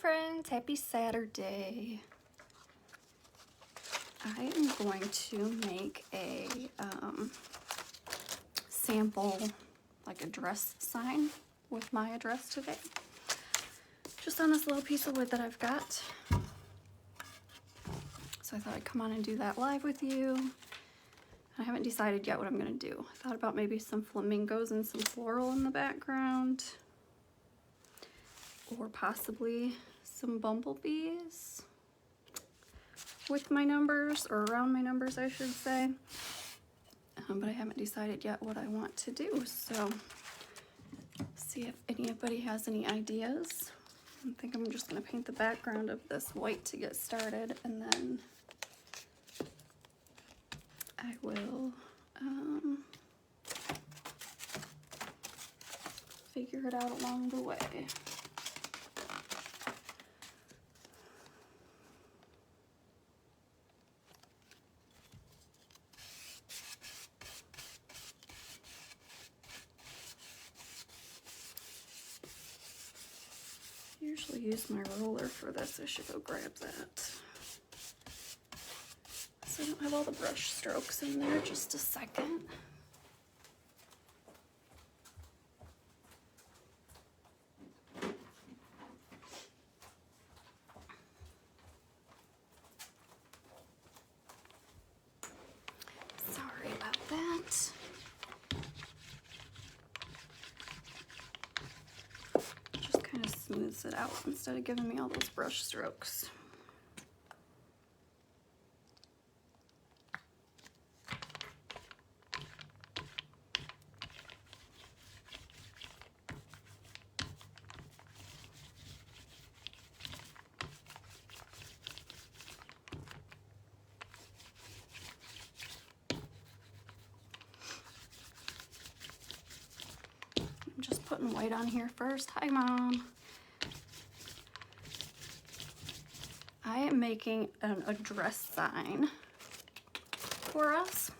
friends, happy Saturday. I am going to make a sample, like a dress sign with my address today. Just on this little piece of wood that I've got. So I thought I'd come on and do that live with you. I haven't decided yet what I'm going to do. I thought about maybe some flamingos and some floral in the background. Or possibly some bumblebees with my numbers, or around my numbers I should say. But I haven't decided yet what I want to do. So see if anybody has any ideas. I think I'm just going to paint the background of this white to get started, and then I will figure it out along the way. Usually use my roller for this. I should go grab that. So I don't have all the brush strokes in there. Just a second. Sorry about that. Just kind of smooths it out instead of giving me all those brush strokes. I'm just putting white on here first. Hi, Mom. I am making an address sign for us.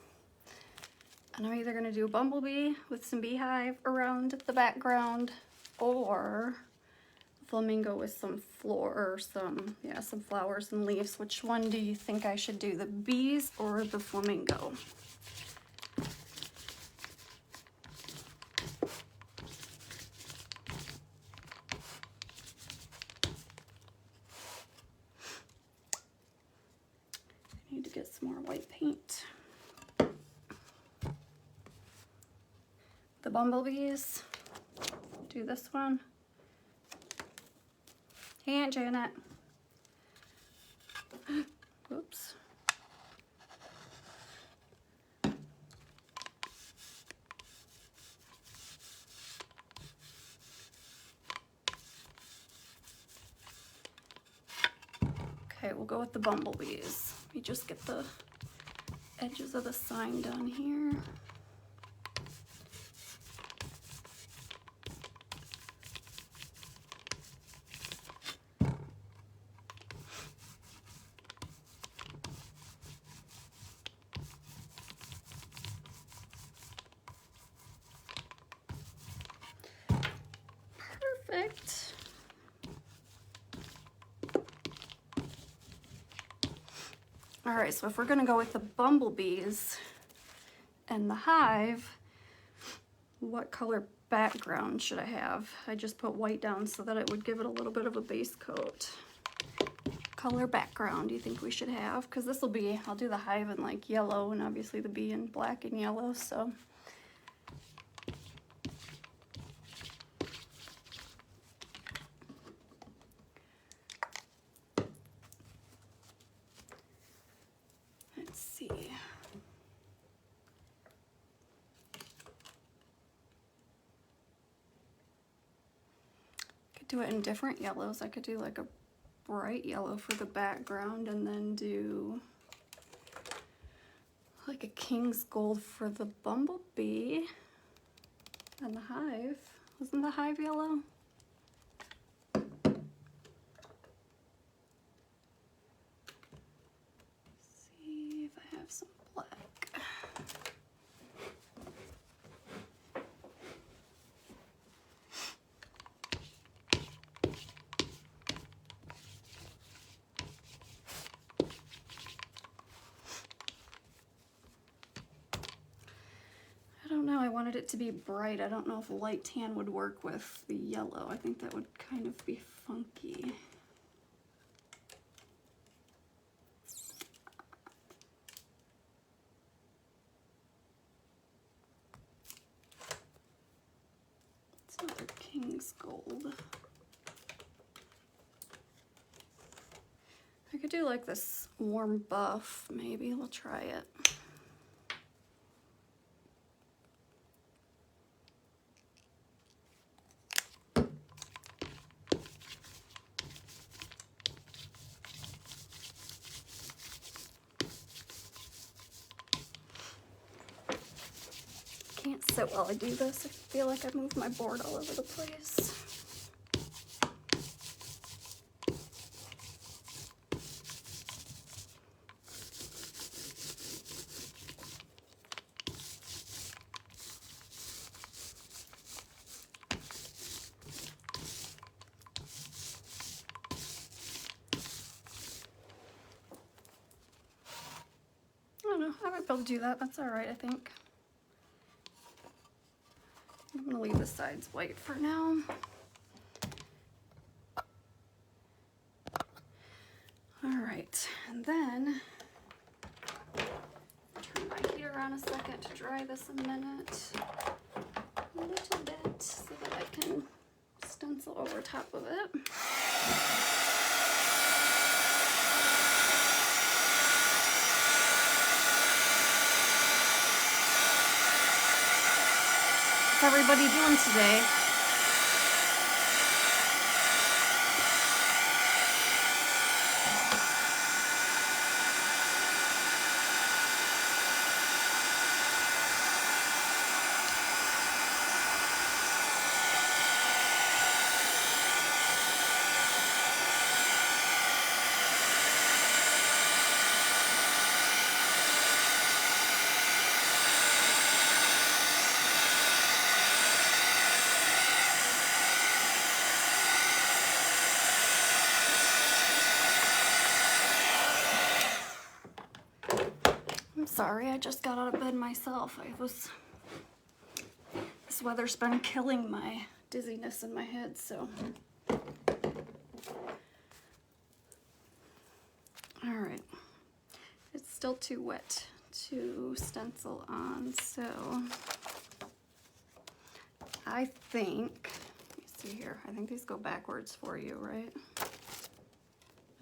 And I'm either going to do a bumblebee with some beehive around the background, or a flamingo with some some flowers and leaves. Which one do you think I should do, the bees or the flamingo? Need to get some more white paint. The bumblebees, do this one. Hey, Aunt Janet. Oops. Okay, we'll go with the bumblebees. Let me just get the edges of the sign done here. Perfect. All right, so if we're gonna go with the bumblebees and the hive, what color background should I have? I just put white down so that it would give it a little bit of a base coat. Color background do you think we should have? Because this will be, I'll do the hive in like yellow and obviously the bee in black and yellow, so. Let's see. Could do it in different yellows. I could do like a bright yellow for the background and then do like a king's gold for the bumblebee and the hive. Wasn't the hive yellow? See if I have some black. wanted it to be bright. I don't know if light tan would work with the yellow. I think that would kind of be funky. It's another King's Gold. I could do like this warm buff, maybe. We'll try it. Can't sit while I do this. I feel like I've moved my board all over the place. I don't know, I might be able to do that. That's all right, I think. I'm gonna leave the sides white for now. All right, and then turn my heater on a second to dry this a minute, a little bit, so that I can stencil over top of it. What's everybody doing today? Sorry, I just got out of bed myself. This weather's been killing my dizziness in my head, so. All right, it's still too wet to stencil on, so I think, let me see here, I think these go backwards for you, right?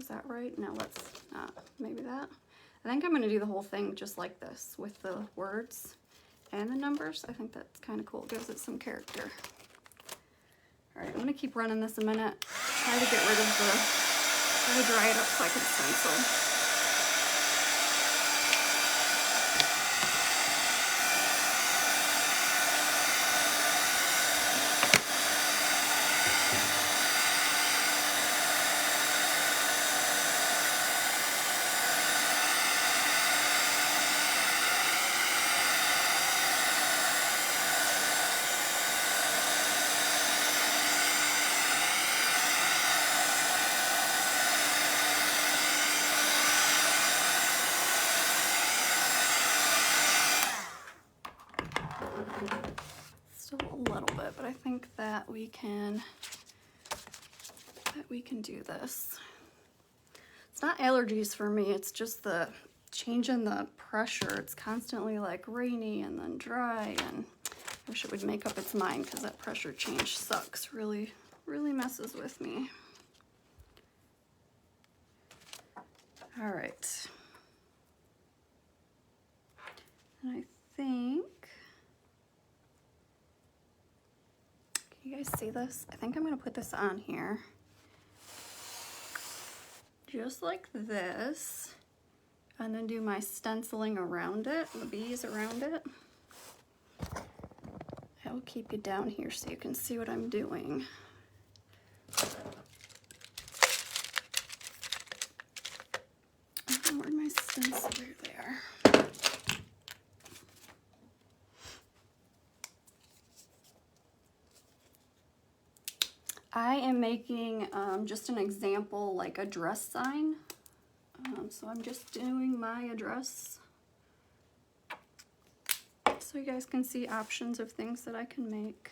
Is that right? No, let's not, maybe that. I think I'm going to do the whole thing just like this with the words and the numbers. I think that's kind of cool. It gives it some character. All right, I'm going to keep running this a minute. Try to get rid of try to dry it up so I can stencil. Still a little bit, but I think that we can do this. It's not allergies for me, it's just the change in the pressure. It's constantly like rainy and then dry, and I wish it would make up its mind because that pressure change sucks. Really messes with me. All right. And I think, can you guys see this? I think I'm gonna put this on here. Just like this. And then do my stenciling around it, the bees around it. I will keep you down here so you can see what I'm doing. Oh, where'd my stenciler there? I am making just an example, like a dress sign. So I'm just doing my address. So so you guys can see options of things that I can make.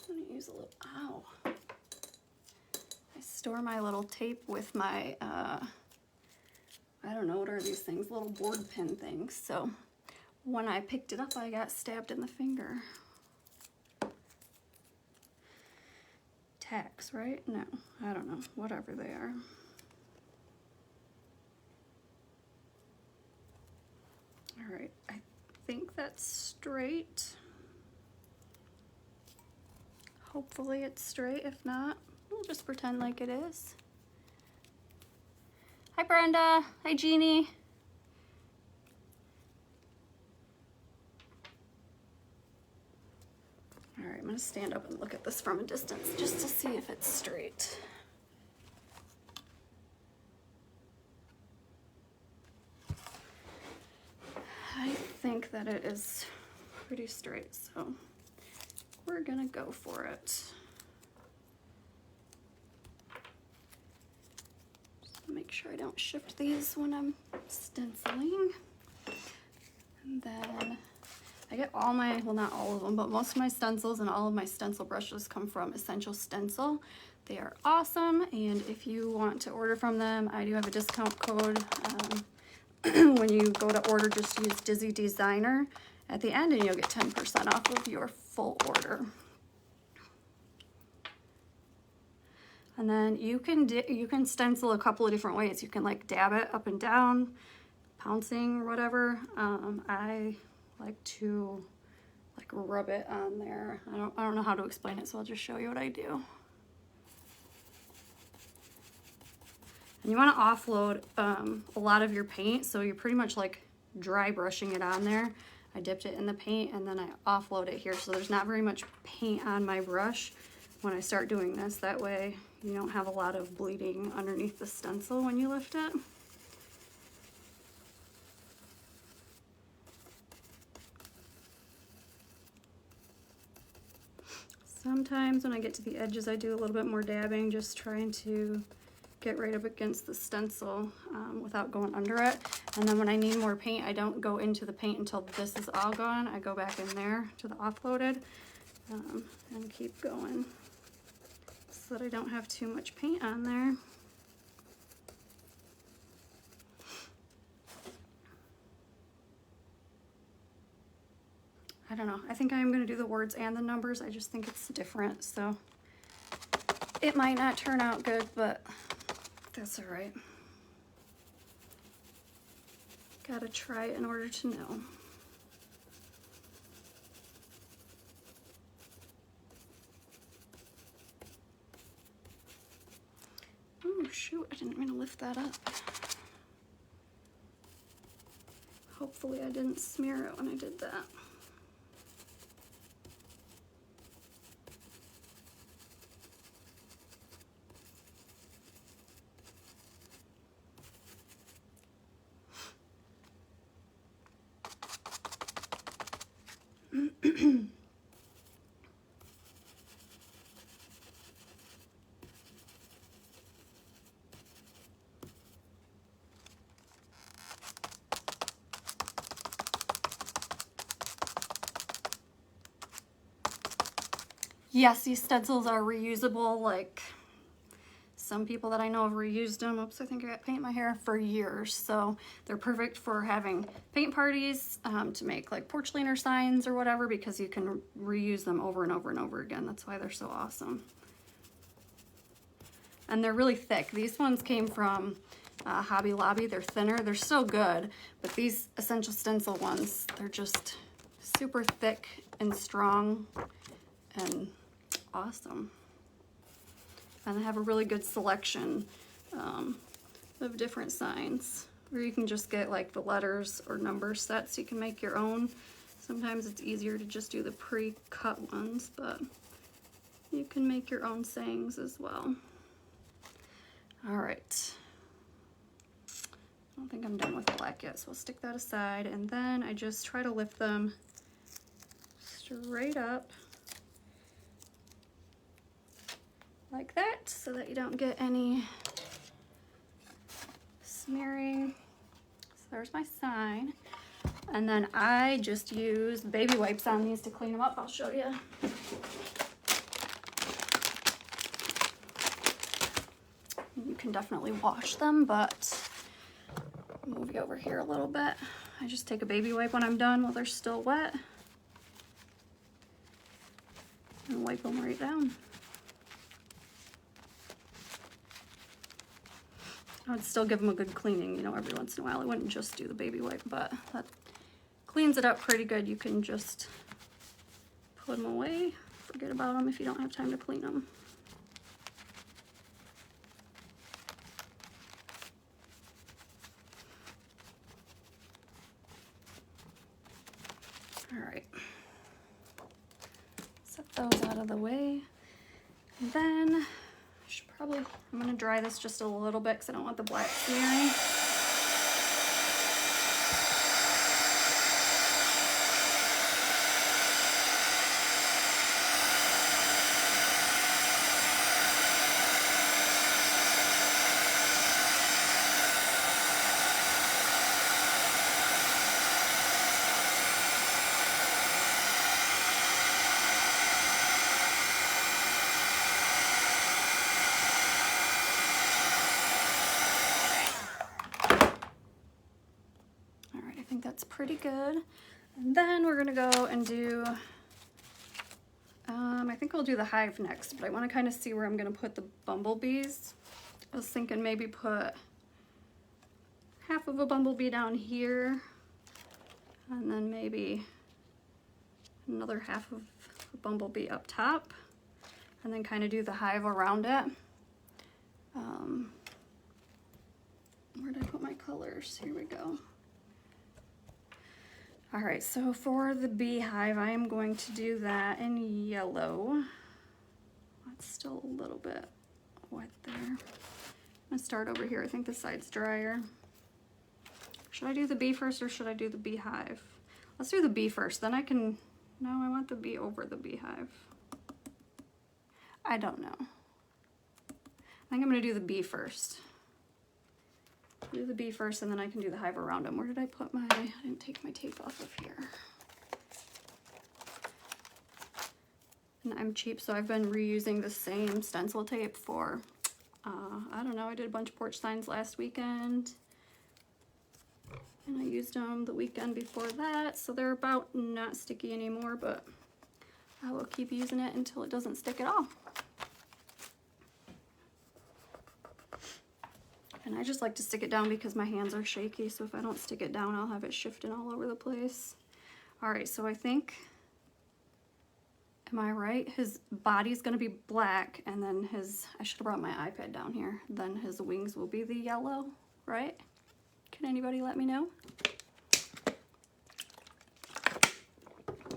I'm gonna use a little, ow. I store my little tape with my, I don't know, what are these things? Little board pin things. So when I picked it up, I got stabbed in the finger. Tacks, right? No, I don't know, whatever they are. All right, I think that's straight. Hopefully it's straight. If not, we'll just pretend like it is. Hi Brenda, hi Jeannie. All right, I'm gonna stand up and look at this from a distance just to see if it's straight. I think that it is pretty straight, so we're gonna go for it. Just make sure I don't shift these when I'm stenciling. And then I get all my, well not all of them, but most of my stencils and all of my stencil brushes come from Essential Stencil. They are awesome, and if you want to order from them, I do have a discount code. When you go to order, just use Dizzy Designer at the end and you'll get 10% off of your full order. And then you can stencil a couple of different ways. You can like dab it up and down, pouncing or whatever. I like to like rub it on there. I don't know how to explain it, so I'll just show you what I do. And you want to offload a lot of your paint, so you're pretty much like dry brushing it on there. I dipped it in the paint and then I offload it here, so there's not very much paint on my brush when I start doing this. That way you don't have a lot of bleeding underneath the stencil when you lift it. Sometimes when I get to the edges I do a little bit more dabbing, just trying to get right up against the stencil without going under it. And then when I need more paint, I don't go into the paint until this is all gone. I go back in there to the offloaded and keep going so that I don't have too much paint on there. I don't know, I think I'm gonna do the words and the numbers. I just think it's different, so it might not turn out good, but that's all right. Gotta try it in order to know. Oh shoot, I didn't mean to lift that up. Hopefully I didn't smear it when I did that. Yes, these stencils are reusable. Like some people that I know have reused them. Oops, I think I got paint in my hair for years. So they're perfect for having paint parties, to make like porch leaner signs or whatever, because you can reuse them over and over and over again. That's why they're so awesome. And they're really thick. These ones came from Hobby Lobby. They're thinner. They're so good. But these Essential Stencil ones, they're just super thick and strong and awesome. And they have a really good selection of different signs, where you can just get like the letters or number sets. You can make your own. Sometimes it's easier to just do the pre-cut ones, but you can make your own sayings as well. All right, I don't think I'm done with black yet, so we'll stick that aside. And then I just try to lift them straight up like that, so that you don't get any smearing. there's my sign. And then I just use baby wipes on these to clean them up. I'll show you. You can definitely wash them, but move you over here a little bit. I just take a baby wipe when I'm done while they're still wet and wipe them right down. I would still give them a good cleaning, you know, every once in a while. I wouldn't just do the baby wipe, but that cleans it up pretty good. You can just put them away, forget about them if you don't have time to clean them. All right, set those out of the way. And then I should probably, I'm gonna dry this just a little bit because I don't want the black smearing. That's pretty good. And then we're gonna go and do, I think I'll do the hive next, but I wanna kind of see where I'm gonna put the bumblebees. I was thinking maybe put half of a bumblebee down here, and then maybe another half of a bumblebee up top, and then kind of do the hive around it. Where did I put my colors? Here we go. All right, so for the beehive, I am going to do that in yellow. That's still a little bit wet there. I'm gonna start over here. I think this side's drier. Should I do the bee first or should I do the beehive? Let's do the bee first, then I can, no, I want the bee over the beehive. I don't know. I think I'm gonna do the bee first. Do the bee first and then I can do the hive around them. Where did I put my, I didn't take my tape off of here. And I'm cheap, so I've been reusing the same stencil tape for, I don't know, I did a bunch of porch signs last weekend. And I used them the weekend before that, so they're about not sticky anymore, but I will keep using it until it doesn't stick at all. And I just like to stick it down because my hands are shaky, so if I don't stick it down, I'll have it shifting all over the place. All right, so I think, am I right? His body's gonna be black, and then his, I should have brought my iPad down here, then his wings will be the yellow, right? Can anybody let me know?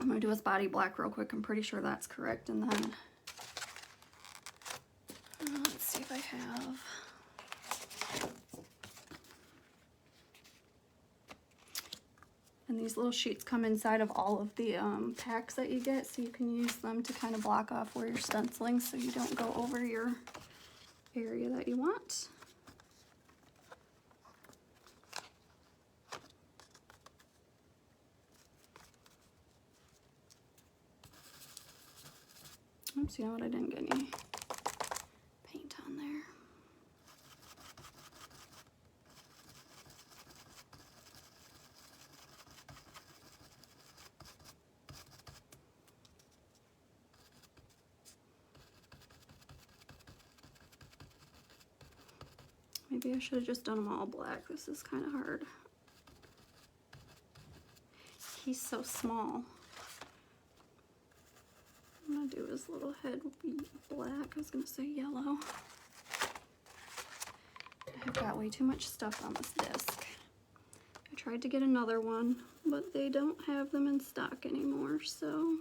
I'm gonna do his body black real quick. I'm pretty sure that's correct, and then, let's see if I have, and these little sheets come inside of all of the packs that you get, so you can use them to kind of block off where you're stenciling so you don't go over your area that you want. Oops, you know what? I didn't get any paint on there. Maybe I should have just done them all black. This is kind of hard. He's so small. I'm gonna do his little head will be black. I was gonna say yellow. I've got way too much stuff on this disc. I tried to get another one, but they don't have them in stock anymore, so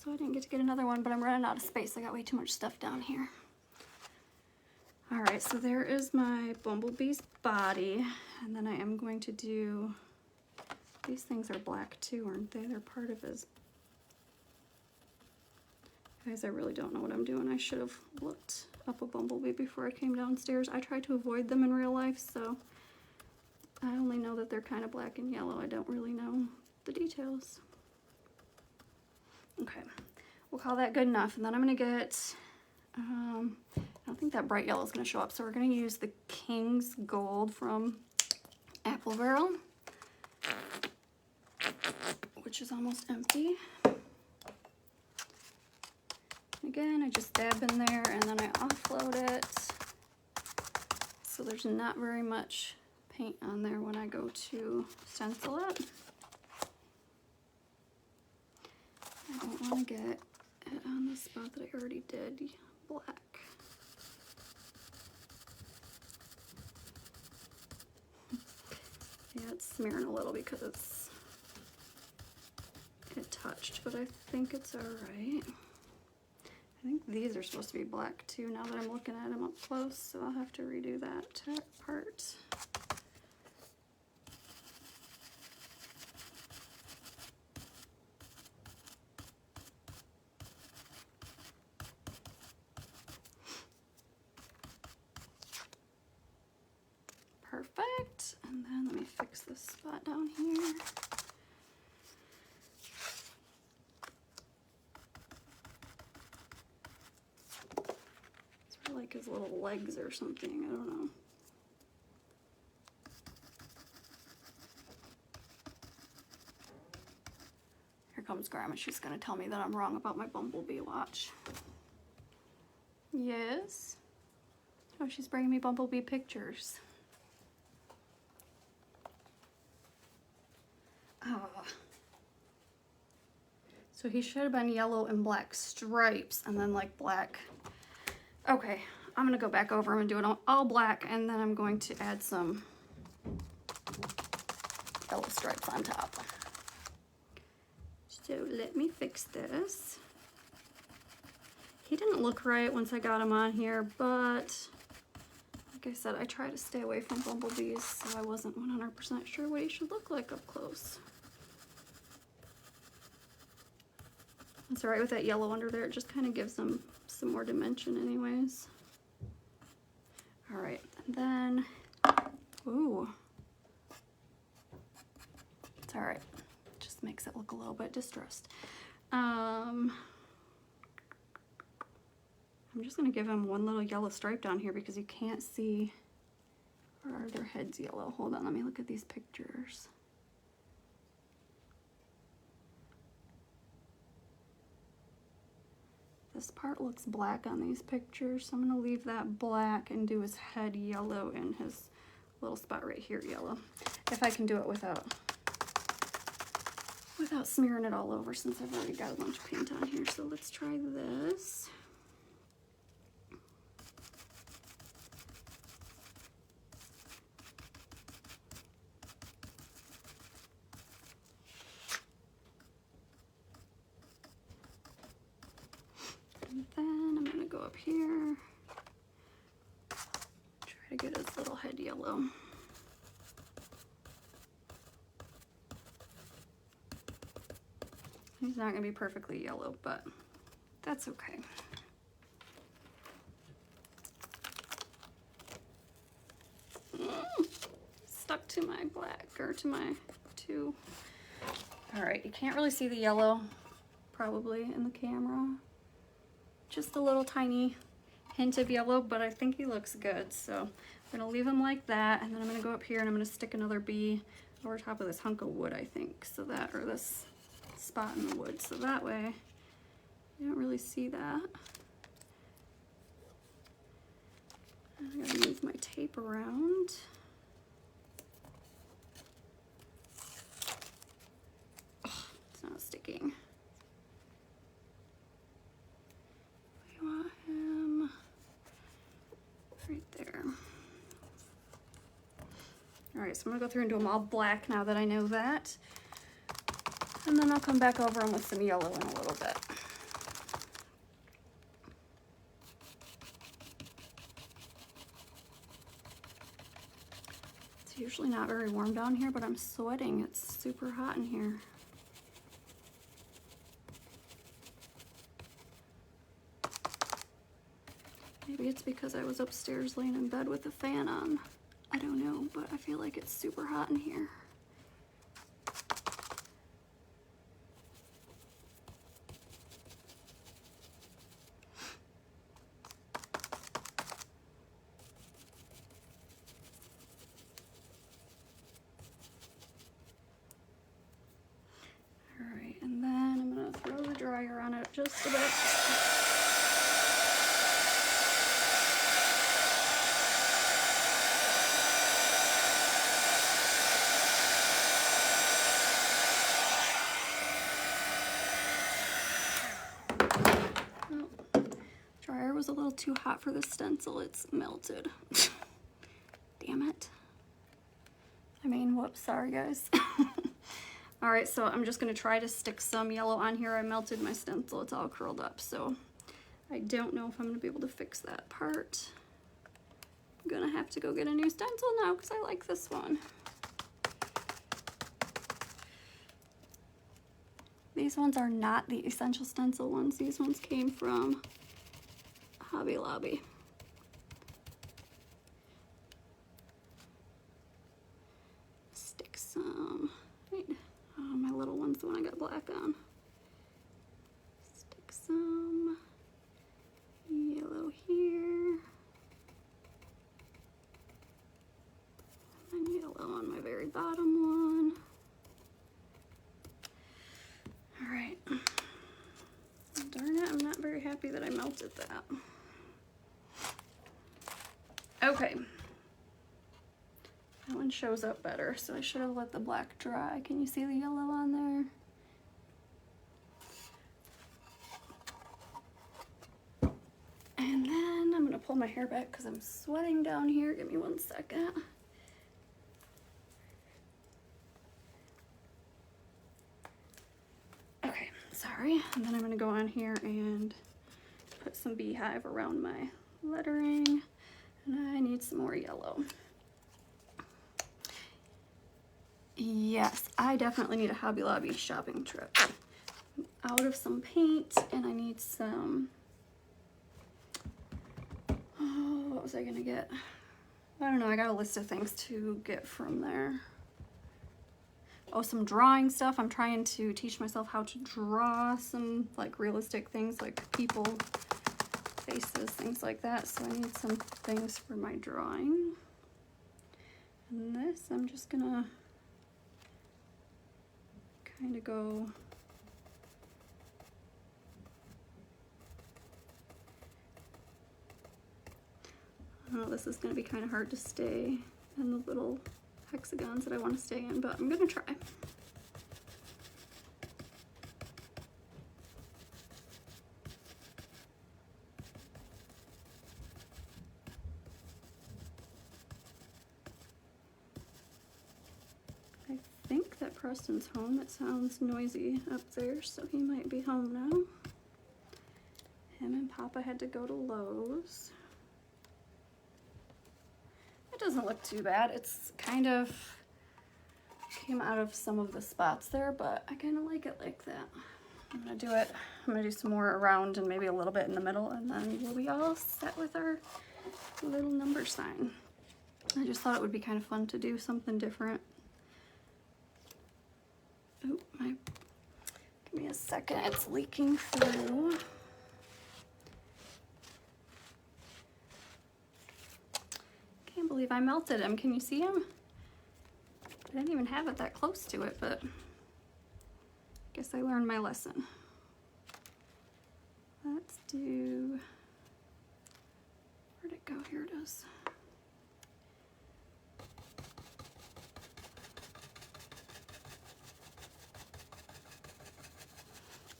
I didn't get to get another one, but I'm running out of space. I got way too much stuff down here. All right, so there is my bumblebee's body, and then I am going to do, these things are black too, aren't they? They're part of his, Guys, I really don't know what I'm doing. I should have looked up a bumblebee before I came downstairs. I try to avoid them in real life, so I only know that they're kind of black and yellow. I don't really know the details. Okay, we'll call that good enough. And then I'm gonna get, I don't think that bright yellow is gonna show up, so we're gonna use the King's Gold from Apple Barrel, which is almost empty. Again, I just dab in there and then I offload it. So there's not very much paint on there when I go to stencil it. I don't want to get it on the spot that I already did black. Yeah, it's smearing a little because it touched, but I think it's all right. I think these are supposed to be black too now that I'm looking at them up close, so I'll have to redo that part. Perfect. And then let me fix this spot down here. Like his little legs or something, I don't know. Here comes Grandma. She's gonna tell me that I'm wrong about my bumblebee watch. Yes? Oh, she's bringing me bumblebee pictures. Ah. So he should have been yellow and black stripes and then like black. Okay, I'm gonna go back over him and do it all black, and then I'm going to add some yellow stripes on top. So let me fix this. He didn't look right once I got him on here, but like I said, I try to stay away from bumblebees, so I wasn't 100% sure what he should look like up close. That's all right with that yellow under there. It just kind of gives them some more dimension anyways. All right, and then, ooh. It's all right. Just makes it look a little bit distressed. I'm just gonna give him one little yellow stripe down here because you can't see, or are their heads yellow? Hold on, let me look at these pictures. This part looks black on these pictures, so I'm gonna leave that black and do his head yellow and his little spot right here yellow. If I can do it without smearing it all over, since I've already got a bunch of paint on here. So let's try this. And then I'm gonna go up here, try to get his little head yellow. He's not gonna be perfectly yellow, but that's okay. Stuck to my black, or to my two. All right, you can't really see the yellow probably in the camera. Just a little tiny hint of yellow, but I think he looks good. So I'm gonna leave him like that, and then I'm gonna go up here and I'm gonna stick another bee over top of this hunk of wood, I think, so that, or this spot in the wood, so that way you don't really see that. I gotta move my tape around. Oh, it's not sticking. I want him right there. All right, so I'm gonna go through and do them all black now that I know that. And then I'll come back over them with some yellow in a little bit. It's usually not very warm down here, but I'm sweating. It's super hot in here. Maybe it's because I was upstairs laying in bed with the fan on. I don't know, but I feel like it's super hot in here. Alright, and then I'm gonna throw the dryer on it just a bit. Dryer was a little too hot for the stencil. It's melted. Damn it. I mean, whoops, sorry guys. All right, so I'm just gonna try to stick some yellow on here. I melted my stencil, it's all curled up, so I don't know if I'm gonna be able to fix that part. I'm gonna have to go get a new stencil now because I like this one. These ones are not the Essential Stencil ones. These ones came from Hobby Lobby. Stick some, wait, oh, my little one's the one I got black on. Stick some yellow here. And yellow on my very bottom one. All right. Darn it, I'm not very happy that I melted that. Okay. That one shows up better, so I should have let the black dry. Can you see the yellow on there? And then I'm gonna pull my hair back because I'm sweating down here. Give me 1 second. Okay, sorry. And then I'm gonna go on here and put some beehive around my lettering. And I need some more yellow. Yes, I definitely need a Hobby Lobby shopping trip. I'm out of some paint and I need some, oh, what was I gonna get? I don't know, I got a list of things to get from there. Oh, some drawing stuff. I'm trying to teach myself how to draw some like realistic things like people, faces, things like that. So I need some things for my drawing. And this, I'm just gonna kind of go oh, this is going to be kind of hard to stay in the little hexagons that I want to stay in, but I'm going to try. I think that Preston's home. It sounds noisy up there, so he might be home now. Him and Papa had to go to Lowe's. It doesn't look too bad. It's kind of came out of some of the spots there, but I kind of like it like that. I'm gonna do it. I'm gonna do some more around and maybe a little bit in the middle, and then we'll be all set with our little number sign. I just thought it would be kind of fun to do something different. Oh, give me a second. It's leaking through. Can't believe I melted him. Can you see him? I didn't even have it that close to it, but I guess I learned my lesson. Let's do, where'd it go? Here it is.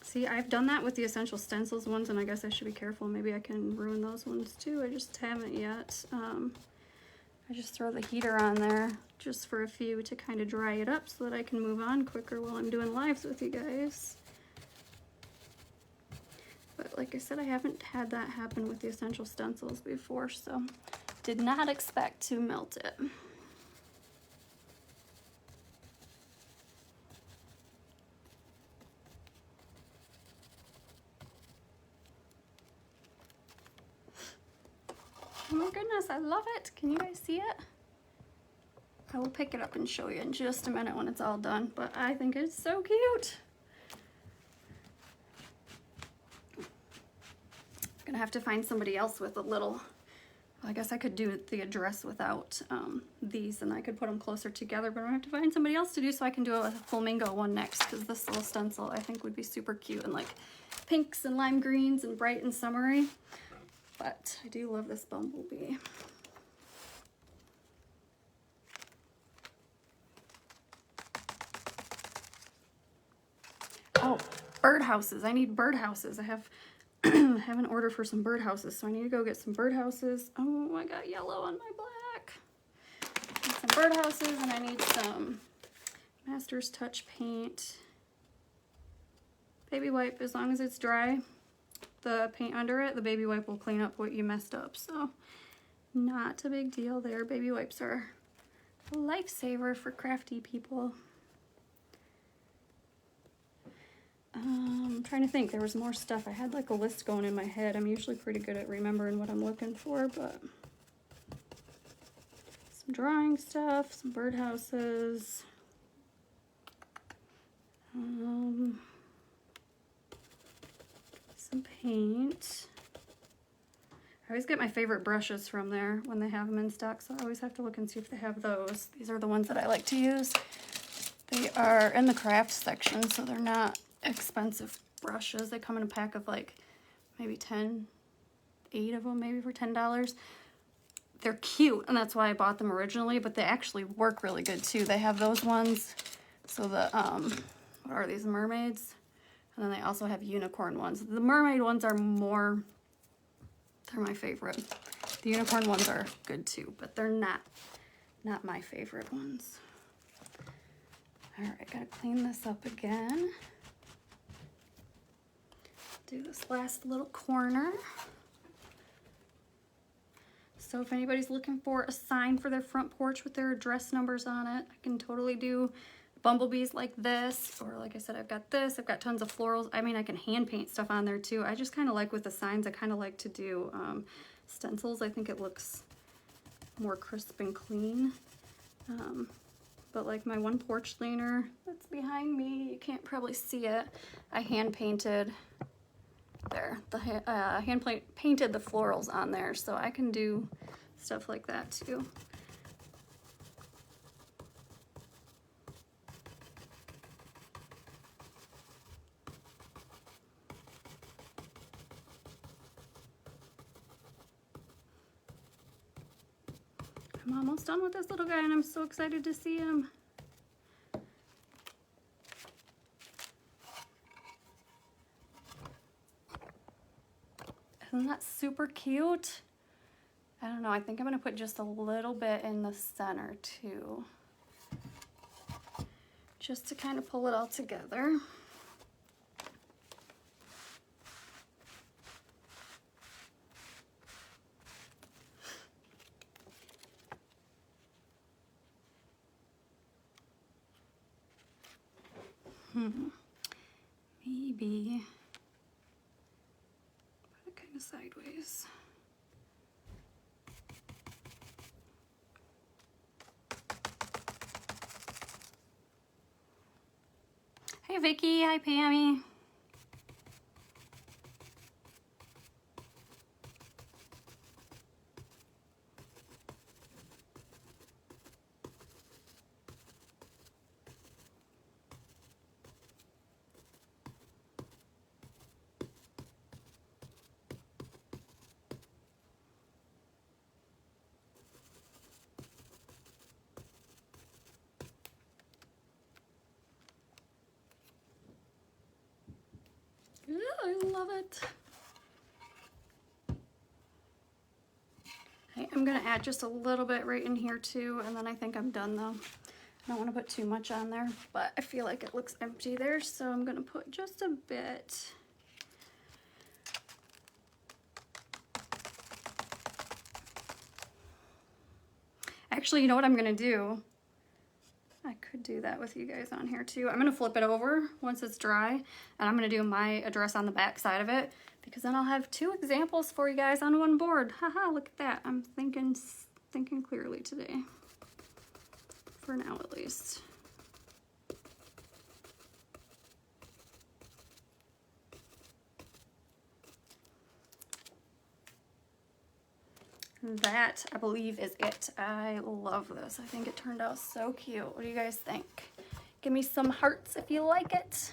See, I've done that with the Essential Stencils ones, and I guess I should be careful. Maybe I can ruin those ones too. I just haven't yet. I just throw the heater on there just for a few to kind of dry it up so that I can move on quicker while I'm doing lives with you guys. But like I said, I haven't had that happen with the Essential Stencils before, so did not expect to melt it. Oh goodness, I love it. Can you guys see it? I will pick it up and show you in just a minute when it's all done, but I think it's so cute. I'm gonna have to find somebody else with a little, I guess I could do the address without these, and I could put them closer together, but I'm gonna have to find somebody else to do so I can do a flamingo one next, because this little stencil I think would be super cute and like pinks and lime greens and bright and summery. But I do love this bumblebee. Oh, birdhouses. I need birdhouses. I have an order for some birdhouses, so I need to go get some birdhouses. Oh, I got yellow on my black. Need some birdhouses, and I need some Master's Touch paint. Baby wipe, as long as it's dry, the paint under it, the baby wipe will clean up what you messed up, so not a big deal there. Baby wipes are a lifesaver for crafty people. I'm trying to think, there was more stuff. I had like a list going in my head. I'm usually pretty good at remembering what I'm looking for, but some drawing stuff, some birdhouses, some paint. I always get my favorite brushes from there when they have them in stock, so I always have to look and see if they have those. These are the ones that I like to use. They are in the craft section, so they're not expensive brushes. They come in a pack of like maybe 8 of them, maybe for $10. They're cute, and that's why I bought them originally, but they actually work really good too. They have those ones, so the what are these, mermaids? And then they also have unicorn ones. The mermaid ones are more, they're my favorite. The unicorn ones are good too, but they're not my favorite ones. All right, gotta clean this up again. Do this last little corner. So if anybody's looking for a sign for their front porch with their address numbers on it, I can totally do bumblebees like this, or like I said, I've got this, I've got tons of florals. I mean, I can hand paint stuff on there too. I just kind of like with the signs, I kind of like to do stencils. I think it looks more crisp and clean. But like my one porch leaner that's behind me, you can't probably see it, I hand painted there, painted the florals on there, so I can do stuff like that too. I'm almost done with this little guy, and I'm so excited to see him. Isn't that super cute? I don't know, I think I'm gonna put just a little bit in the center too, just to kind of pull it all together. Maybe put it kind of sideways. Hey Vicky, hi Pammy. I love it. Okay, I'm gonna add just a little bit right in here too, and then I think I'm done though. I don't want to put too much on there, but I feel like it looks empty there, so I'm gonna put just a bit. Actually, you know what I'm gonna do? I could do that with you guys on here too. I'm gonna flip it over once it's dry, and I'm gonna do my address on the back side of it, because then I'll have 2 examples for you guys on one board. Haha, look at that. I'm thinking clearly today. For now, at least. That, I believe, is it. I love this. I think it turned out so cute. What do you guys think? Give me some hearts if you like it.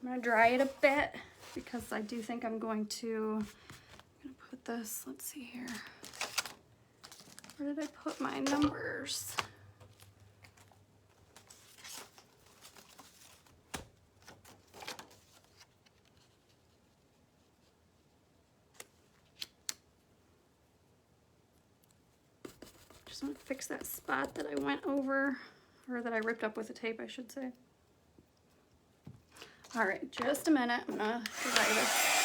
I'm gonna dry it a bit because I do think I'm gonna put this, let's see here. Where did I put my numbers? Just want to fix that spot that I went over, or that I ripped up with the tape, I should say. All right, just a minute. I'm gonna dry this.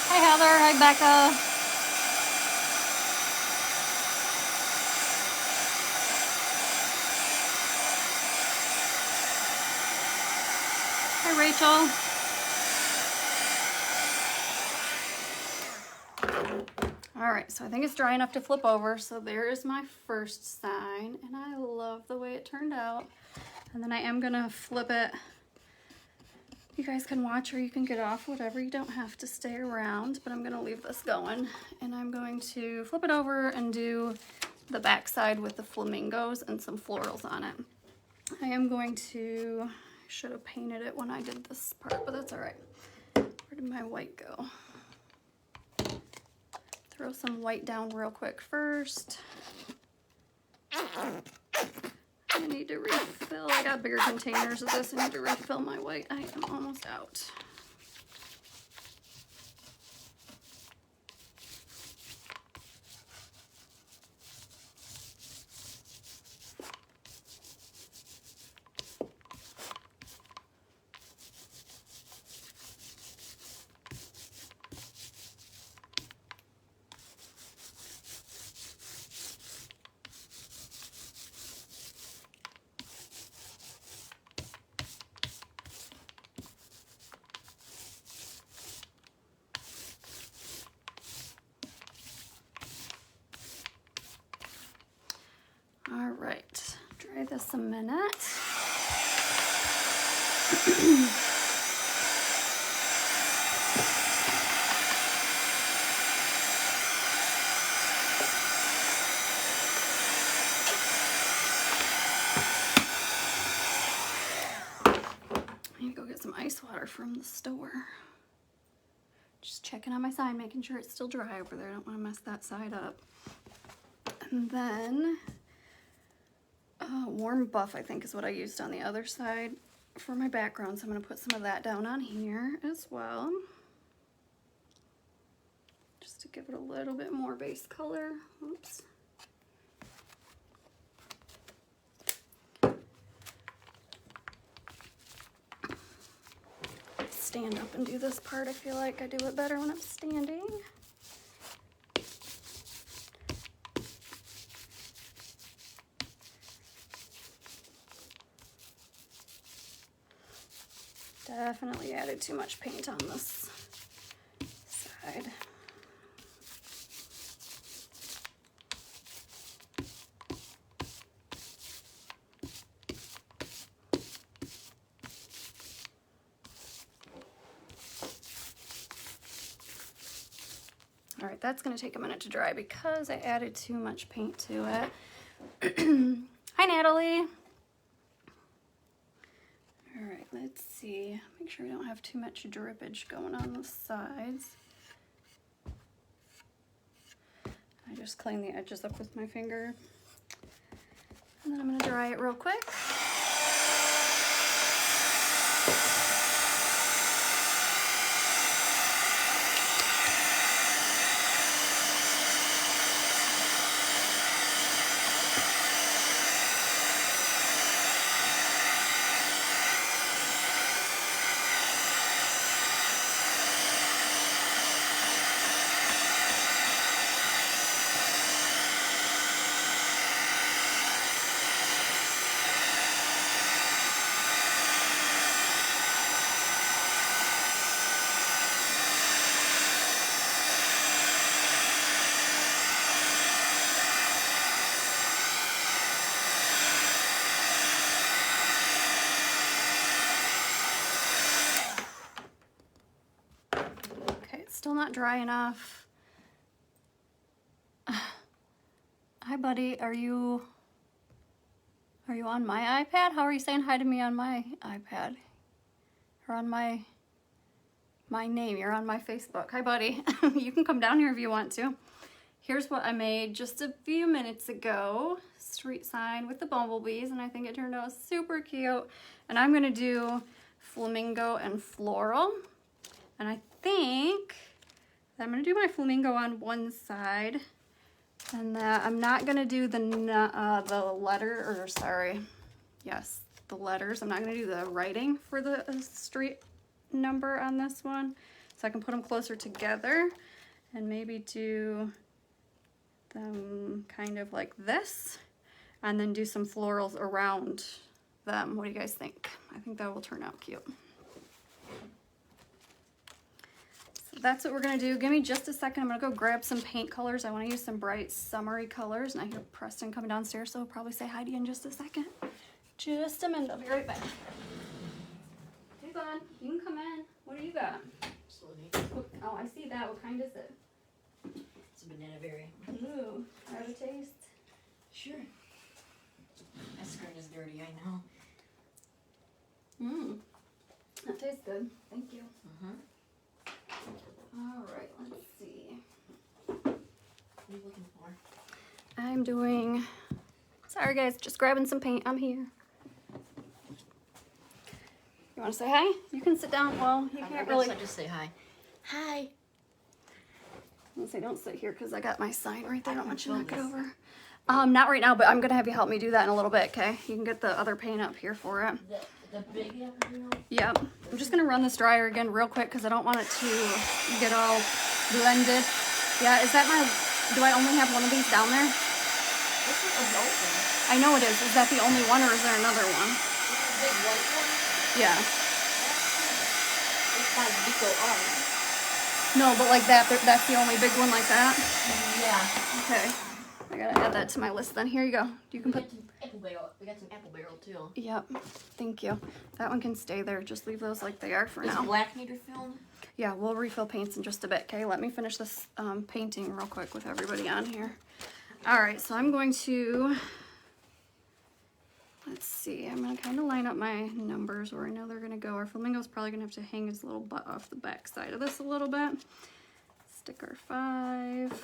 Hi Heather, hi Becca. Hi Rachel. All right, so I think it's dry enough to flip over. So there's my first sign, and I love the way it turned out. And then I am gonna flip it. You guys can watch or you can get off, whatever. You don't have to stay around, but I'm gonna leave this going. And I'm going to flip it over and do the back side with the flamingos and some florals on it. I am going to, I should have painted it when I did this part, but that's all right. Where did my white go? Throw some white down real quick first. I need to refill. I got bigger containers of this. I need to refill my white. I am almost out. All right, dry this a minute. I need to go get some ice water from the store. Just checking on my sign, making sure it's still dry over there. I don't want to mess that side up. And then warm buff, I think, is what I used on the other side for my background. So I'm going to put some of that down on here as well, just to give it a little bit more base color. Oops. Stand up and do this part. I feel like I do it better when I'm standing. Definitely added too much paint on this side. All right, that's going to take a minute to dry because I added too much paint to it. Hi, Natalie. All right, let's see. Make sure we don't have too much drippage going on the sides. I just clean the edges up with my finger. And then I'm going to dry it real quick. Still not dry enough. Hi, buddy. Are you on my iPad? How are you saying hi to me on my iPad? Or on my name. You're on my Facebook. Hi, buddy. You can come down here if you want to. Here's what I made just a few minutes ago. Street sign with the bumblebees, and I think it turned out super cute. And I'm gonna do flamingo and floral. And I think I'm gonna do my flamingo on one side, and that I'm not gonna do the letter, or sorry, yes, the letters. I'm not gonna do the writing for the street number on this one, so I can put them closer together and maybe do them kind of like this, and then do some florals around them. What do you guys think? I think that will turn out cute. So that's what we're gonna do. Give me just a second. I'm gonna go grab some paint colors. I want to use some bright summery colors, and I hear Preston coming downstairs, so he'll probably say hi to you in just a second. Just a minute, I'll be right back. Hey, Bun, you can come in. What do you got? Oh, I see that. What kind is it? It's a banana berry. Ooh, have a taste? Sure. My screen is dirty, I know. Mmm, that tastes good. Thank you. Mm-hmm. All right, let's see. What are you looking for? I'm doing, sorry guys, just grabbing some paint. I'm here. You want to say hi? You can sit down. Well, you can't really. I just say hi. Hi. I'm gonna say don't sit here because I got my sign right there. I don't want you to knock it over. Not right now, but I'm gonna have you help me do that in a little bit, okay? You can get the other paint up here for it. The big apple? Yep. I'm just gonna run this dryer again real quick because I don't want it to get all blended. Yeah, is that my, do I only have one of these down there? This is an open. I know it is. Is that the only one or is there another one? This is a big white one? Yeah. It's by Vico Art. No, but like that, that's the only big one like that? Yeah. Okay. I gotta add that to my list then. Here you go. You can put. We got some apple barrel too. Yep. Thank you. That one can stay there. Just leave those like they are for Is now. black need refilled? Yeah, we'll refill paints in just a bit. Okay, let me finish this painting real quick with everybody on here. All right, so I'm going to, let's see, I'm gonna kind of line up my numbers where I know they're gonna go. Our flamingo's probably gonna have to hang his little butt off the back side of this a little bit. Stick our 5.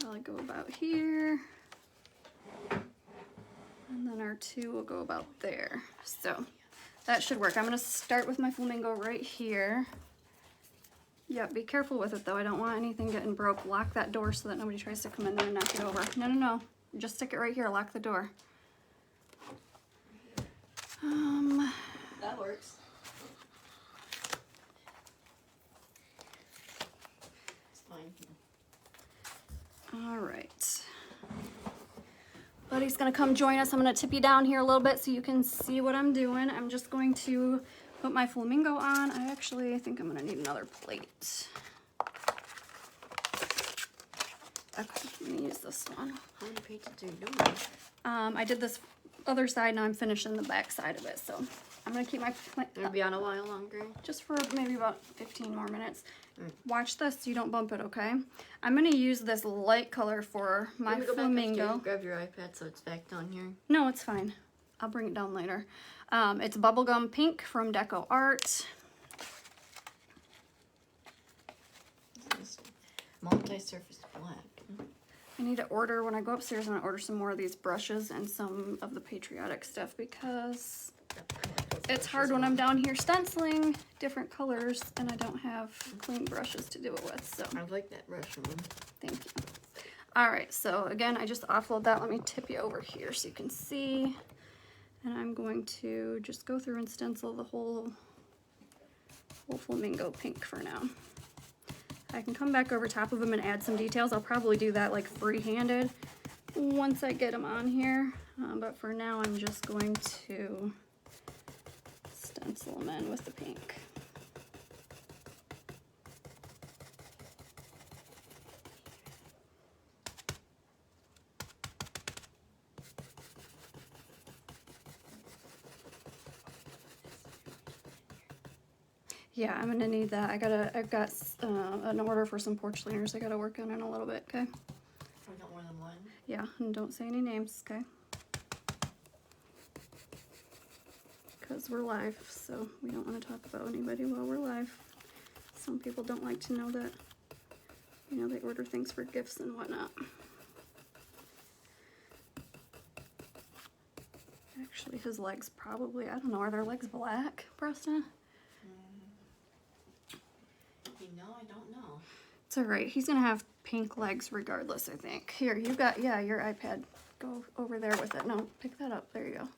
Probably go about here. And then our 2 will go about there. So that should work. I'm gonna start with my flamingo right here. Yep, be careful with it though. I don't want anything getting broke. Lock that door so that nobody tries to come in there and knock it over. No, no, no. Just stick it right here. Lock the door. That works. It's fine. All right. Buddy's gonna come join us. I'm gonna tip you down here a little bit so you can see what I'm doing. I'm just going to put my flamingo on. I think I'm gonna need another plate. Okay, I'm gonna use this one. How many pages are you doing? I did this other side, now I'm finishing the back side of it. So I'm gonna keep my It'll be on a while longer. just for maybe about 15 more minutes. Watch this so you don't bump it, okay? I'm gonna use this light color for my flamingo. Grab your iPad so it's back down here. No, it's fine. I'll bring it down later. It's bubblegum pink from Deco Art. Multi-surface black. I need to order, when I go upstairs, I'm gonna order some more of these brushes and some of the patriotic stuff because it's hard when I'm down here stenciling different colors and I don't have clean brushes to do it with, so. I like that brush one. Thank you. All right, so again, I just offload that. Let me tip you over here so you can see. And I'm going to just go through and stencil the whole flamingo pink for now. I can come back over top of them and add some details. I'll probably do that like free-handed once I get them on here. But for now, I'm just going to stencil them in with the pink. Yeah, I'm gonna need that. I've got an order for some porch cleaners I gotta work on in a little bit, okay? I got more than one. Yeah, and don't say any names, okay? Because we're live, so we don't want to talk about anybody while we're live. Some people don't like to know that, you know, they order things for gifts and whatnot. Actually, his legs probably, I don't know, are their legs black, Preston? You know, I don't know. It's alright, he's gonna have pink legs regardless, I think. Here, you got, yeah, your iPad. Go over there with it. No, pick that up. There you go.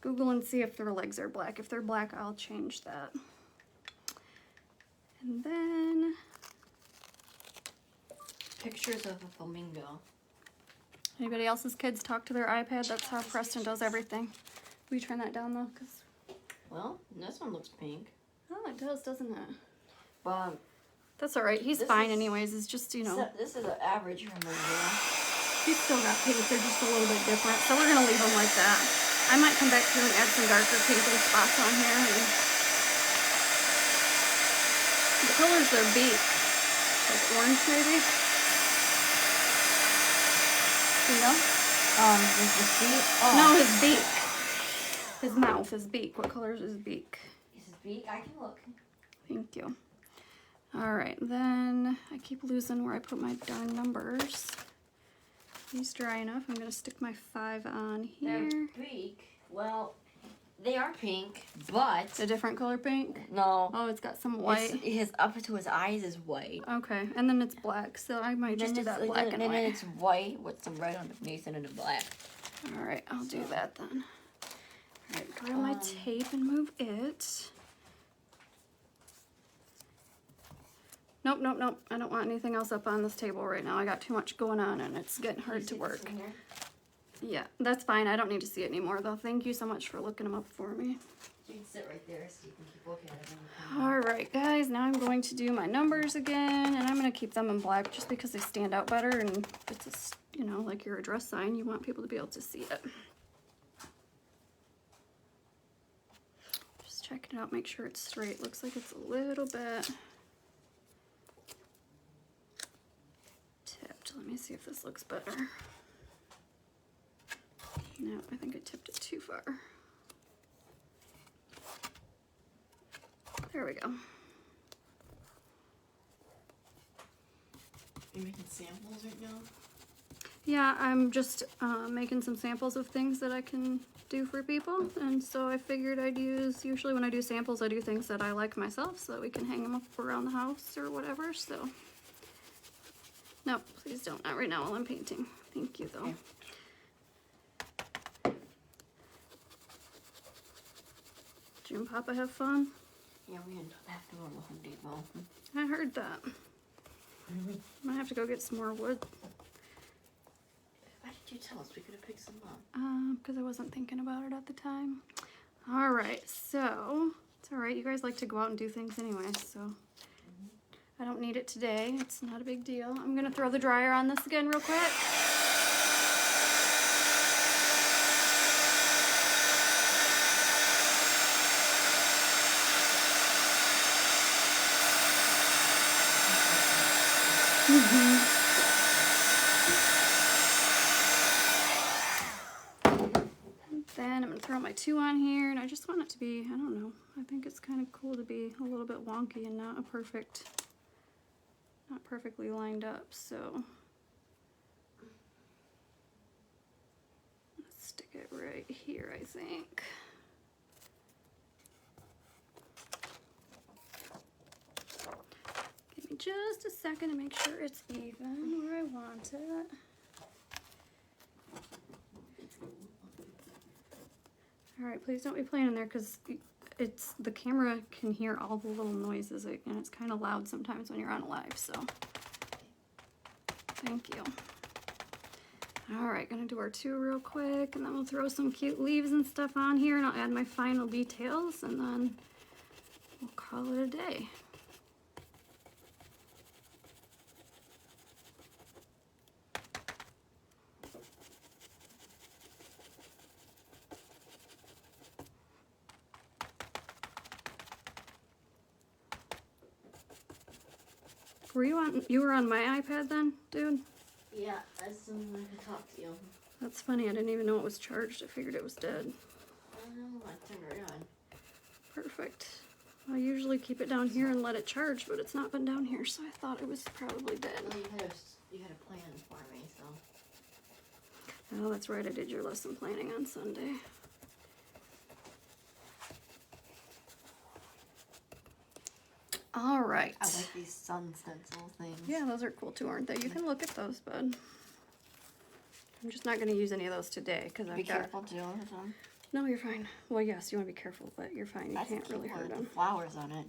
Google and see if their legs are black. If they're black, I'll change that. And then... Pictures of a flamingo. Anybody else's kids talk to their iPad? That's how Preston does everything. Will you turn that down though? Cause... Well, this one looks pink. Oh, it does, doesn't it? But that's alright. He's fine anyways. It's just, you know. This is an average flamingo. He's still got pink. They're just a little bit different. So we're going to leave them like that. I might come back through and add some darker pink and spots on here. And the colors their beak. Like orange maybe? You know? His beak? Oh. No, his beak. His mouth, his beak. What color is his beak? Is his beak? I can look. Thank you. Alright, then I keep losing where I put my darn numbers. He's dry enough. I'm going to stick my 5 on here. Their beak, well, they are pink, but... It's a different color pink? No. Oh, it's got some white. His up to his eyes is white. Okay, and then it's black, so I might just do that black and then white. it's white with some red underneath and then black. Alright, I'll do that then. Alright, grab my tape and move it. Nope, nope, nope. I don't want anything else up on this table right now. I got too much going on and it's getting hard to work. Yeah, that's fine. I don't need to see it anymore though. Thank you so much for looking them up for me. You can sit right there so you can keep looking at it. Alright guys, now I'm going to do my numbers again and I'm going to keep them in black just because they stand out better, and it's a, you know, like your address sign, you want people to be able to see it. Just checking it out, make sure it's straight. Looks like it's a little bit tipped. Let me see if this looks better. No, I think I tipped it too far. There we go. You're making samples right now? Yeah, I'm just making some samples of things that I can do for people, and so I figured I'd use, usually when I do samples I do things that I like myself so that we can hang them up around the house or whatever, so. No, please don't, not right now while I'm painting. Thank you though. Okay. Did you and Papa have fun? Yeah, we have to go to Home Depot. I heard that. Really? I'm gonna have to go get some more wood. Why did you tell us? We could have picked some up. Because I wasn't thinking about it at the time. Alright, so, it's alright, you guys like to go out and do things anyway, so I don't need it today. It's not a big deal. I'm gonna throw the dryer on this again real quick. Then I'm going to throw my 2 on here, and I just want it to be, I don't know, I think it's kind of cool to be a little bit wonky and not perfectly lined up, so let's stick it right here, I think. Give me just a second to make sure it's even where I want it. Alright, please don't be playing in there because the camera can hear all the little noises and it's kind of loud sometimes when you're on live, so thank you. Alright, gonna do our 2 real quick and then we'll throw some cute leaves and stuff on here and I'll add my final details and then we'll call it a day. You were on my iPad then, dude? Yeah, as soon as I could talk to you. That's funny, I didn't even know it was charged. I figured it was dead. I turned it right on. Perfect. I usually keep it down here and let it charge, but it's not been down here, so I thought it was probably dead. Well, you had a plan for me, so. Oh, that's right, I did your lesson planning on Sunday. All right. I like these sun stencil things. Yeah, those are cool too, aren't they? You can look at those, bud. I'm just not going to use any of those today because I've Be got... careful, Jill. No, you're fine. Well, yes, you want to be careful, but you're fine. You can't really hurt them. Flowers on it.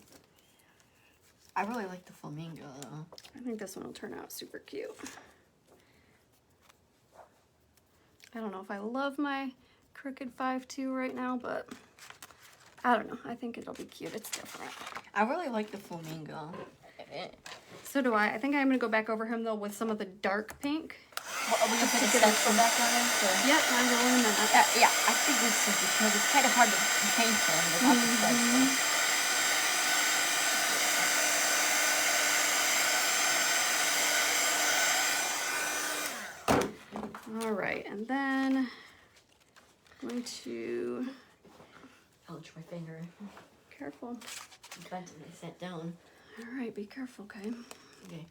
I really like the flamingo, though. I think this one will turn out super cute. I don't know if I love my crooked 5-2 right now, but I don't know. I think it'll be cute. It's different. I really like the flamingo. So do I. I think I'm going to go back over him, though, with some of the dark pink. Well, are we going to put a stencil back on it? Yep, I will in a minute. Yeah, I figured so because it's kind of hard to paint them without the stencil. All right, and then I'm going to... Ouch, my finger. Careful. I bent it and I sat down. All right, be careful, okay? Okay.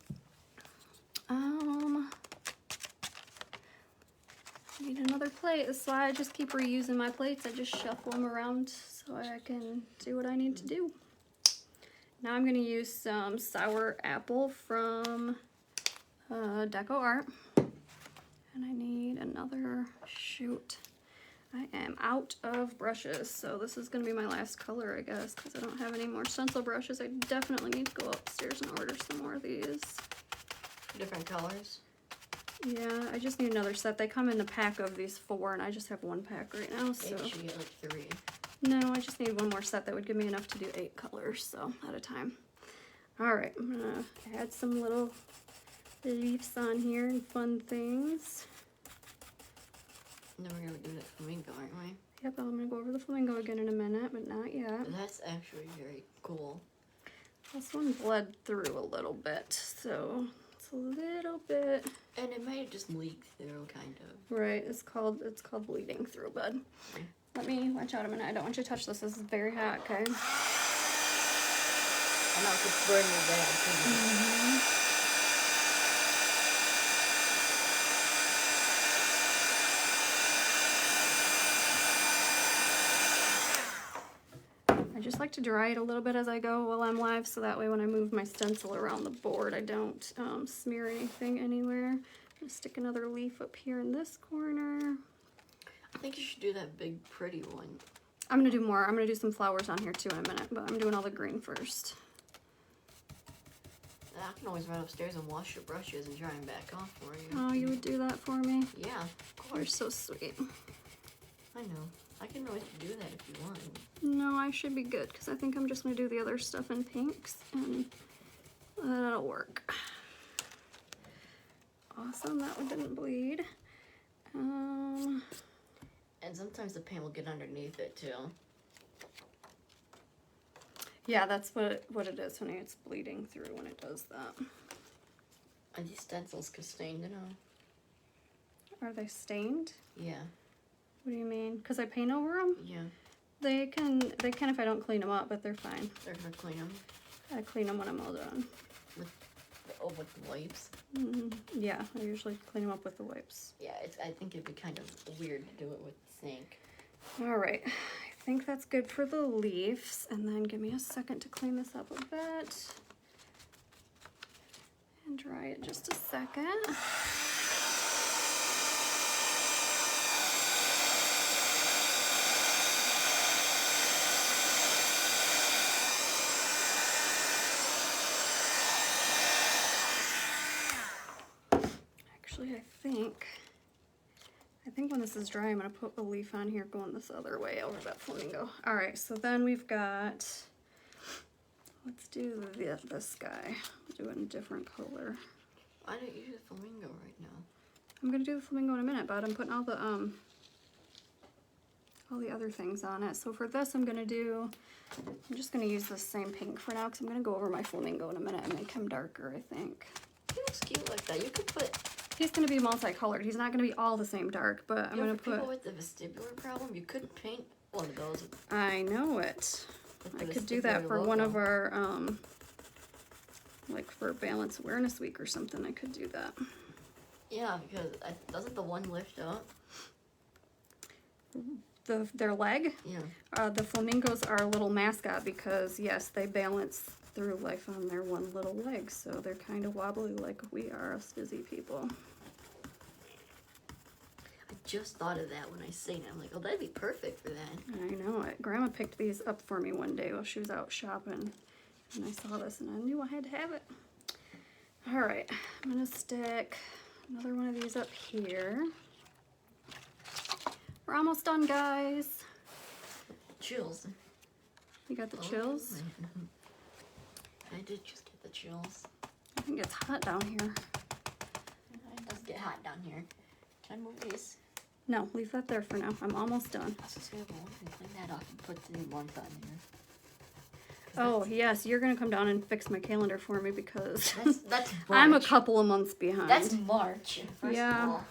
I need another plate. That's why I just keep reusing my plates. I just shuffle them around so I can do what I need to do. Now I'm going to use some sour apple from Deco Art. And I need another, shoot. I am out of brushes, so this is going to be my last color, I guess, because I don't have any more stencil brushes. I definitely need to go upstairs and order some more of these. Different colors? Yeah, I just need another set. They come in a pack of these 4, and I just have 1 pack right now, so... Maybe you should get like 3. No, I just need 1 more set that would give me enough to do 8 colors, so at a time. Alright, I'm gonna add some little leaves on here and fun things. And then we're gonna do that flamingo, aren't we? Yep, I'm gonna go over the flamingo again in a minute, but not yet. That's actually very cool. This one bled through a little bit, so it's a little bit... And it might have just leaked through, kind of. Right, it's called bleeding through, bud. Okay. Let me watch out a minute. I don't want you to touch this. This is very hot, okay? I know it's burning me bad, too. I just like to dry it a little bit as I go while I'm live, so that way when I move my stencil around the board, I don't smear anything anywhere. I'm gonna stick another leaf up here in this corner. I think you should do that big, pretty one. I'm gonna do more. I'm gonna do some flowers on here too in a minute, but I'm doing all the green first. I can always run upstairs and wash your brushes and dry them back off for you. Oh, you would do that for me? Yeah, of You're course. so sweet. I know. I can always do that if you want. No, I should be good, because I think I'm just gonna do the other stuff in pinks, and that'll work. Awesome, that one didn't bleed. And sometimes the paint will get underneath it too. Yeah, that's what it is when it's bleeding through when it does that. And these stencils get stained, you know. Are they stained? Yeah. What do you mean? Because I paint over them? Yeah. They can if I don't clean them up, but they're fine. They're gonna clean them I clean them when I'm all done. with the wipes. Yeah, I usually clean them up with the wipes. Yeah, I think it'd be kind of weird to do it with the sink. All right, I think that's good for the leaves. And then give me a second to clean this up a bit. And dry it just a second. Actually, I think when this is dry, I'm gonna put a leaf on here going this other way over that flamingo. All right, so then we've got, let's do this guy. Do it in a different color. Why don't you do the flamingo right now? I'm gonna do the flamingo in a minute, but I'm putting all all the other things on it. So for this, I'm just gonna use the same pink for now because I'm gonna go over my flamingo in a minute and make him darker, I think. He looks cute like that. You could put... He's gonna be multicolored. He's not gonna be all the same dark, but I'm gonna for people put... with the vestibular problem, you could paint one of those. I know it. With I the could do that vestibular for one of logo. our, like for Balance Awareness Week or something. I could do that. Yeah, because doesn't the one lift up? Their leg? Yeah. The flamingos are a little mascot because, yes, they balance through life on their one little leg, so they're kind of wobbly like we are, us busy people. I just thought of that when I seen it. I'm like, oh, that'd be perfect for that. I know it. Grandma picked these up for me one day while she was out shopping, and I saw this and I knew I had to have it. All right, I'm gonna stick another one of these up here. We're almost done, guys. Chills. You got the chills? Man. I did just get the chills. I think it's hot down here. It does get hot down here. Can I move these? No, leave that there for now. I'm almost done. I was just gonna go and clean that off and put the new ones on here. Oh, yes, you're gonna come down and fix my calendar for me because That's I'm a March. couple of months behind. That's March. First Yeah. of all.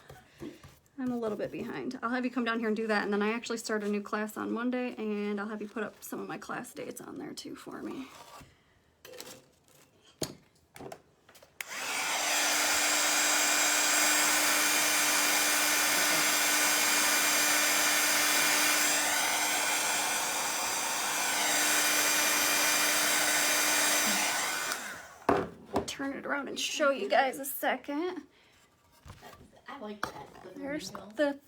I'm a little bit behind. I'll have you come down here and do that, and then I actually start a new class on Monday, and I'll have you put up some of my class dates on there too for me. Turn it around and show you guys a second. I like that. There's flamingo. the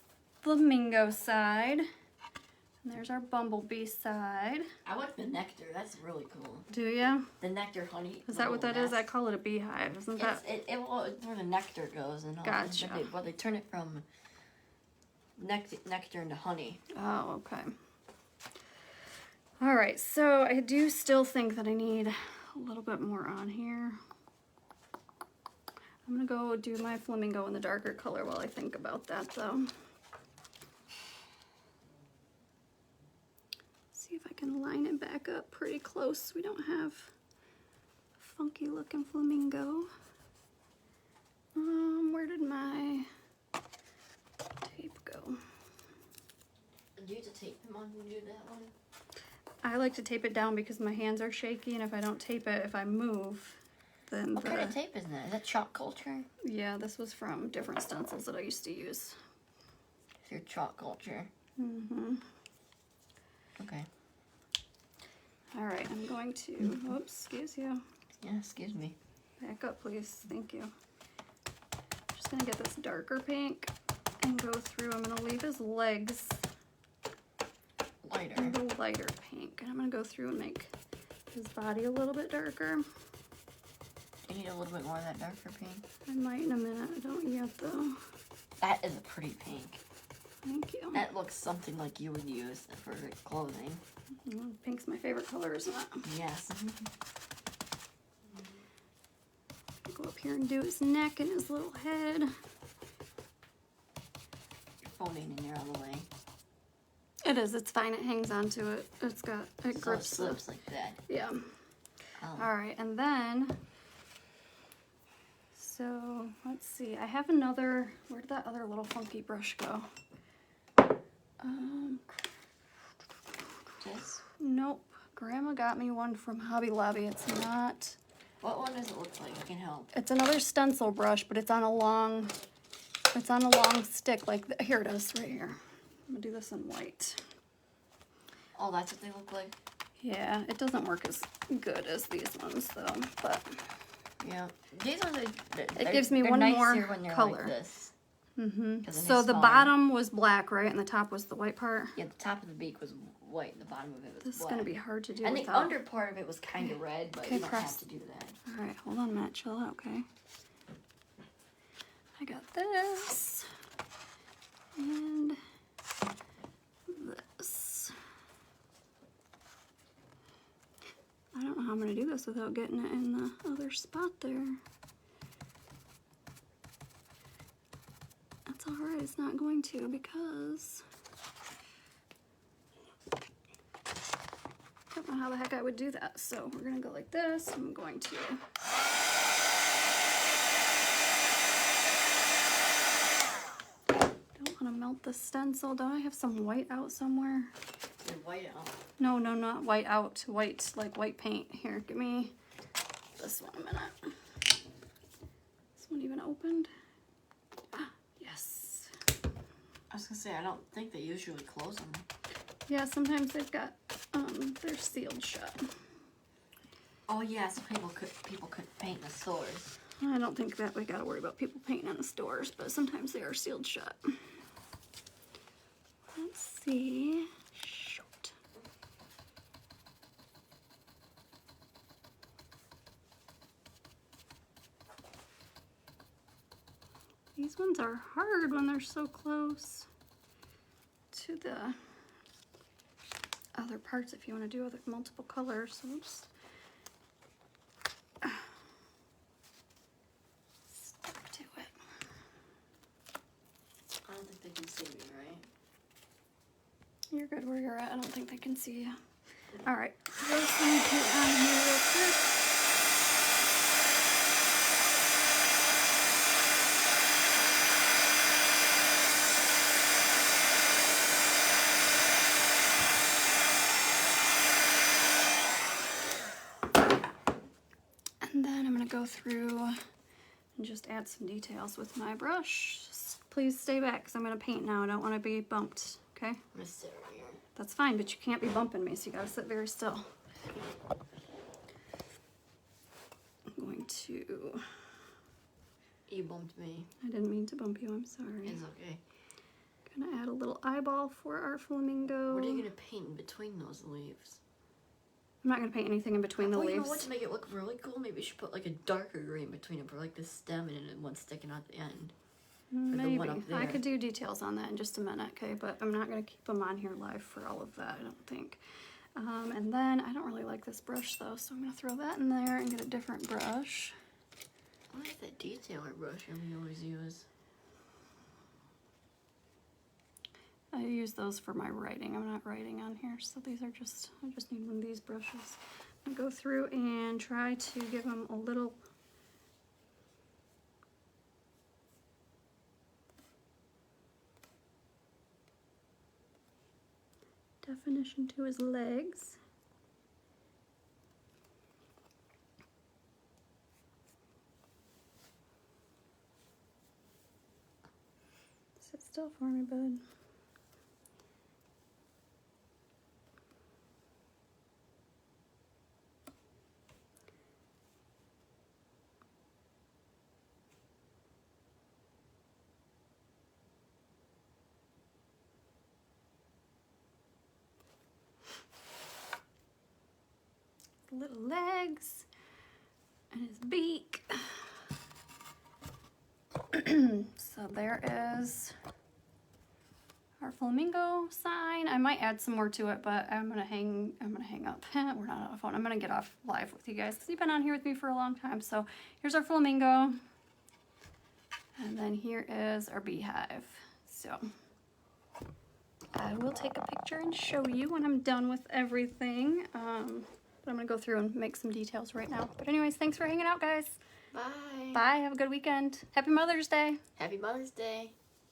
flamingo side. And there's our bumblebee side. I like the nectar. That's really cool. Do ya? The nectar honey. Is that what that is? I call it a beehive. Isn't that? Well, it's where the nectar goes and all. Gotcha. But they turn it from nectar into honey. Oh, okay. All right, so I do still think that I need a little bit more on here. I'm gonna go do my flamingo in the darker color while I think about that though. See if I can line it back up pretty close so we don't have a funky looking flamingo. Where did my tape go? Do you have to tape them on when you do that one? I like to tape it down because my hands are shaky, and if I don't tape it, if I move, then What kind of tape is that? Is that chalk culture? Yeah, this was from different stencils that I used to use. It's your chalk culture. Mm-hmm. Okay. All right, I'm going to, oops, excuse you. Yeah, excuse me. Back up, please. Thank you. Just gonna get this darker pink and go through. I'm gonna leave his legs Lighter. a little lighter pink. And I'm gonna go through and make his body a little bit darker. You need a little bit more of that darker pink. I might in a minute. I don't yet though. That is a pretty pink. Thank you. That looks something like you would use for clothing. Well, pink's my favorite color, isn't it? Yes. Go up here and do his neck and his little head. Your phone ain't in there all the way. It is. It's fine. It hangs onto it. It So it grips. slips like that. Yeah. Oh. All right, and then, so let's see. I have another. Where did that other little funky brush go? This? Nope. Grandma got me one from Hobby Lobby. It's not. What one does it look like? I can help. It's another stencil brush, but it's on a long. It's on a long stick. Like here it is, right here. I'm gonna do this in white. Oh, that's what they look like? Yeah, it doesn't work as good as these ones though, but Yeah. These ones, it gives me they're one nicer more when they're color. like this. Mm-hmm. 'Cause then So it's the smaller. bottom was black, right, and the top was the white part. Yeah, the top of the beak was white and the bottom of it was This is black. gonna be hard to do. And the without. under part of it was kind of red, but Okay, you don't press. have to do that. All right, hold on a minute. Chill out, okay? I got this and this. I don't know how I'm gonna do this without getting it in the other spot there. That's all right. It's not going to because Don't know how the heck I would do that. So we're gonna go like this. I'm going to don't want to melt the stencil. Don't I have some white out somewhere? Your white out. No, no, not white out. White, like white paint. Here, give me this one a minute. This one even opened? Ah, yes. I was gonna say, I don't think they usually close them. Yeah, sometimes they've got, they're sealed shut. Oh yeah, some people couldn't paint in the stores. I don't think that we gotta worry about people painting in the stores, but sometimes they are sealed shut. Let's see. Shoot. These ones are hard when they're so close to the other parts if you want to do other multiple colors. So oops. Stick to it. I don't think they can see me, right? You're good where you're at. I don't think they can see you. All right. This one put on here real quick. And then I'm going to go through and just add some details with my brush. Just please stay back because I'm going to paint now. I don't want to be bumped, okay? I'm gonna sit right here. That's fine, but you can't be bumping me, so you got to sit very still. I'm going to... You bumped me. I didn't mean to bump you, I'm sorry. It's okay. Gonna add a little eyeball for our flamingo. What are you gonna paint in between those leaves? I'm not gonna paint anything in between the You know leaves. what, to make it look really cool, maybe you should put like a darker green between them for like the stem and then one sticking out the end. Maybe. one up I there. could do details on that in just a minute, okay? But I'm not gonna keep them on here live for all of that, I don't think. And then I don't really like this brush though, so I'm gonna throw that in there and get a different brush. What is that detailer brush we always use? I use those for my writing. I'm not writing on here, so these are just, I just need one of these brushes. I'm gonna go through and try to give them a little definition to his legs. Sit still for me, bud. Little legs and his beak. So there is our flamingo sign. I might add some more to it, but I'm gonna hang up. We're not on the phone. I'm gonna get off live with you guys because you've been on here with me for a long time. So here's our flamingo. And then here is our beehive. So I will take a picture and show you when I'm done with everything. But I'm gonna go through and make some details right now. But anyways, thanks for hanging out, guys. Bye. Bye, have a good weekend. Happy Mother's Day. Happy Mother's Day.